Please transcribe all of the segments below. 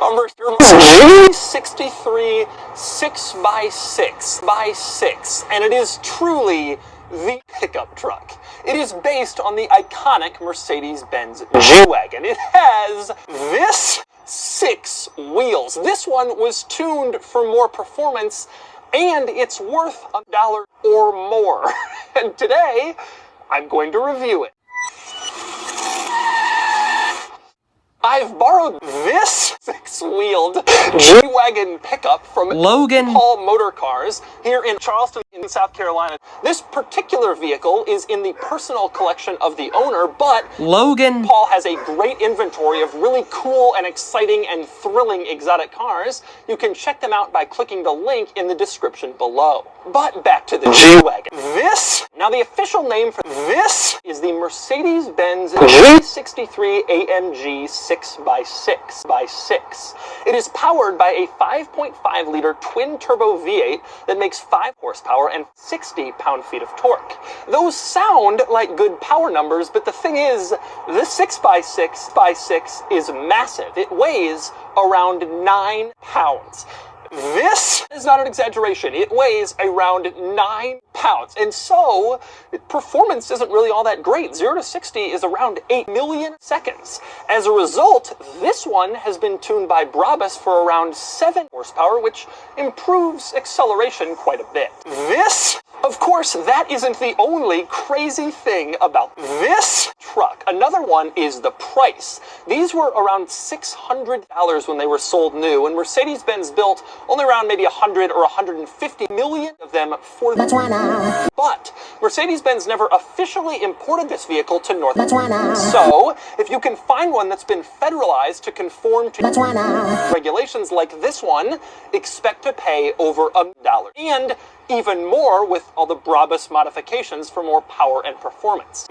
G63 6x6, and it is truly the pickup truck. It is based on the iconic Mercedes-Benz G-Wagon. It has this 6 wheels. This one was tuned for more performance, and it's worth $1 or more. And today, I'm going to review it. I've borrowed this 6-wheeled G-Wagon pickup from Logan Paul Motor Cars here in Charleston, in South Carolina. This particular vehicle is in the personal collection of the owner, but Logan Paul has a great inventory of really cool and exciting and thrilling exotic cars. You can check them out by clicking the link in the description below. But back to the G-Wagon. Now the official name for this is the Mercedes-Benz G63 AMG 6x6. It is powered by a 5.5-liter twin-turbo V8 that makes 5 horsepower and 60 pound-feet of torque. Those sound like good power numbers, but the thing is, this 6x6 is massive. It weighs around 9 pounds. This is not an exaggeration. It weighs around 9 pounds. And so, performance isn't really all that great. 0 to 60 is around 8 million seconds. As a result, this one has been tuned by Brabus for around 7 horsepower, which improves acceleration quite a bit. Of course, that isn't the only crazy thing about this truck. Another one is the price. These were around $600 when they were sold new, and Mercedes-Benz built only around maybe 100 or 150 million of them for the But Mercedes-Benz never officially imported this vehicle to North America. So, if you can find one that's been federalized to conform to regulations like this one, expect to pay over $1. And even more with all the Brabus modifications for more power and performance.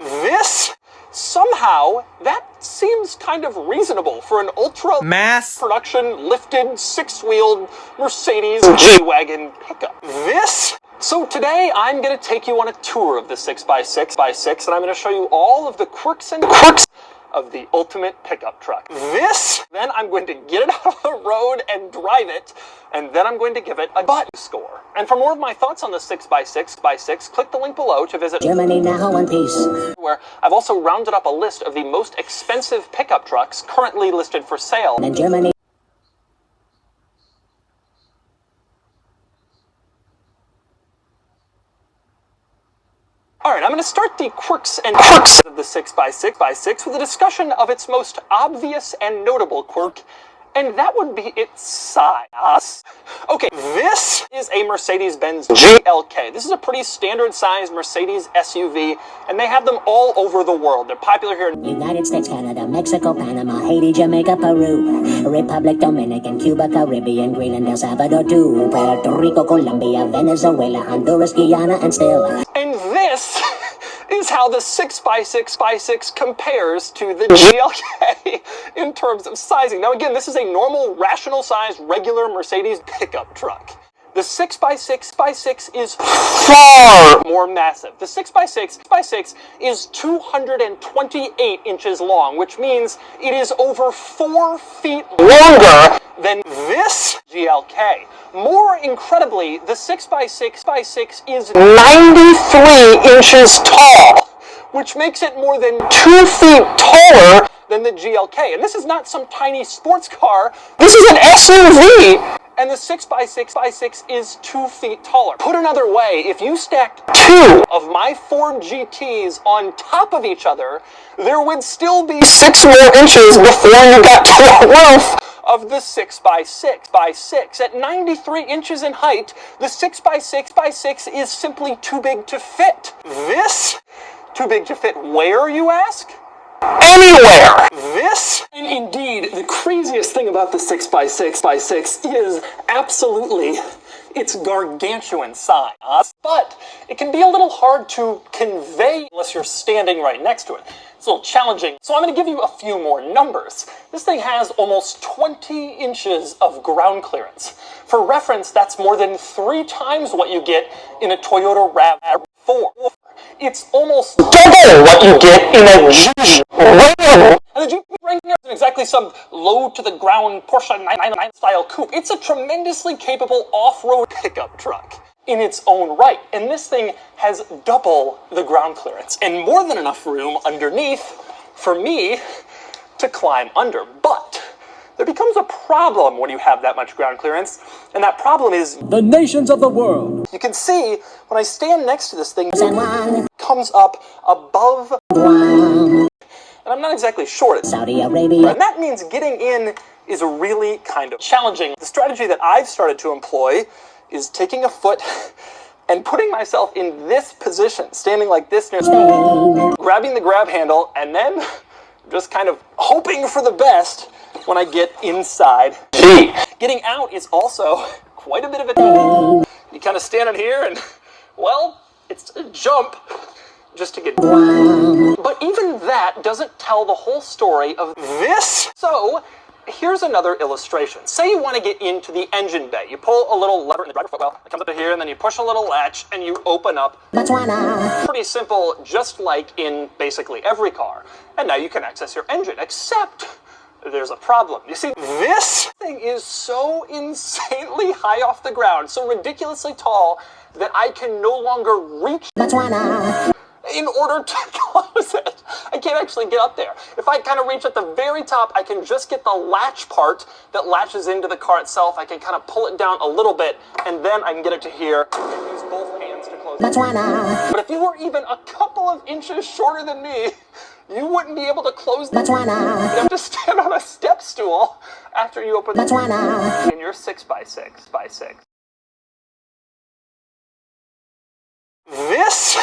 Somehow, that seems kind of reasonable for an ultra mass production lifted 6-wheeled Mercedes G-Wagon pickup. So today I'm going to take you on a tour of the 6x6, and I'm going to show you all of the quirks of the ultimate pickup truck. Then I'm going to get it out of the road and drive it, and then I'm going to give it a button score. And for more of my thoughts on the 6x6, click the link below to visit Germany Now One Piece, where I've also rounded up a list of the most expensive pickup trucks currently listed for sale in Germany. Alright, I'm going to start the quirks of the 6x6 with a discussion of its most obvious and notable quirk, and that would be its size. Okay, this is a Mercedes-Benz GLK. This is a pretty standard-sized Mercedes SUV, and they have them all over the world. They're popular here in United States, Canada, Mexico, Panama, Haiti, Jamaica, Peru, Republic, Dominican, Cuba, Caribbean, Greenland, El Salvador, too, Puerto Rico, Colombia, Venezuela, Honduras, Guyana, and still. And this is how the 6x6 compares to the GLK in terms of sizing. Now again, this is a normal, rational-sized, regular Mercedes pickup truck. The 6x6 is far more massive. The 6x6 is 228 inches long, which means it is over 4 feet longer than this GLK. More incredibly, the 6x6 is 93 inches tall, which makes it more than 2 feet taller than the GLK. And this is not some tiny sports car. This is an SUV. And the 6x6 is 2 feet taller. Put another way, if you stacked 2 of my Ford GTs on top of each other, there would still be 6 more inches before you got to the roof of the 6x6. At 93 inches in height, the 6x6 is simply too big to fit. Too big to fit where, you ask? Anywhere! And indeed, the craziest thing about the 6x6 is absolutely its gargantuan size. But it can be a little hard to convey unless you're standing right next to it. It's a little challenging, so I'm going to give you a few more numbers. This thing has almost 20 inches of ground clearance. For reference, that's more than 3 times what you get in a Toyota RAV4. It's almost double what you get in a G63. And the Jeep Wrangler isn't exactly some low-to-the-ground Porsche 999 style coupe. It's a tremendously capable off-road pickup truck in its own right. And this thing has double the ground clearance and more than enough room underneath for me to climb under. But there becomes a problem when you have that much ground clearance, and that problem is the nations of the world. you can see when I stand next to this thing, it comes up above, and I'm not exactly sure it's Saudi Arabia. and that means getting in is really kind of challenging. The strategy that I've started to employ is taking a foot and putting myself in this position, standing like this near Spain, grabbing the grab handle, and then just kind of hoping for the best when I get inside. Getting out is also quite a bit of a you kind of stand in here and, well, it's a jump just to get but even that doesn't tell the whole story of this. So here's another illustration. Say you want to get into the engine bay. You pull a little lever in the driver footwell, it comes up to here, and then you push a little latch and you open up. Pretty simple, just like in basically every car. And now you can access your engine, except there's a problem. You see, this thing is so insanely high off the ground, so ridiculously tall, that I can no longer reach in order to close it. I can't actually get up there. If I kind of reach at the very top, I can just get the latch part that latches into the car itself. I can kind of pull it down a little bit, and then I can get it to here and use both hands to close it. But if you were even a couple of inches shorter than me, you wouldn't be able to close the You'd have to stand on a step stool after you open the in your 6x6. This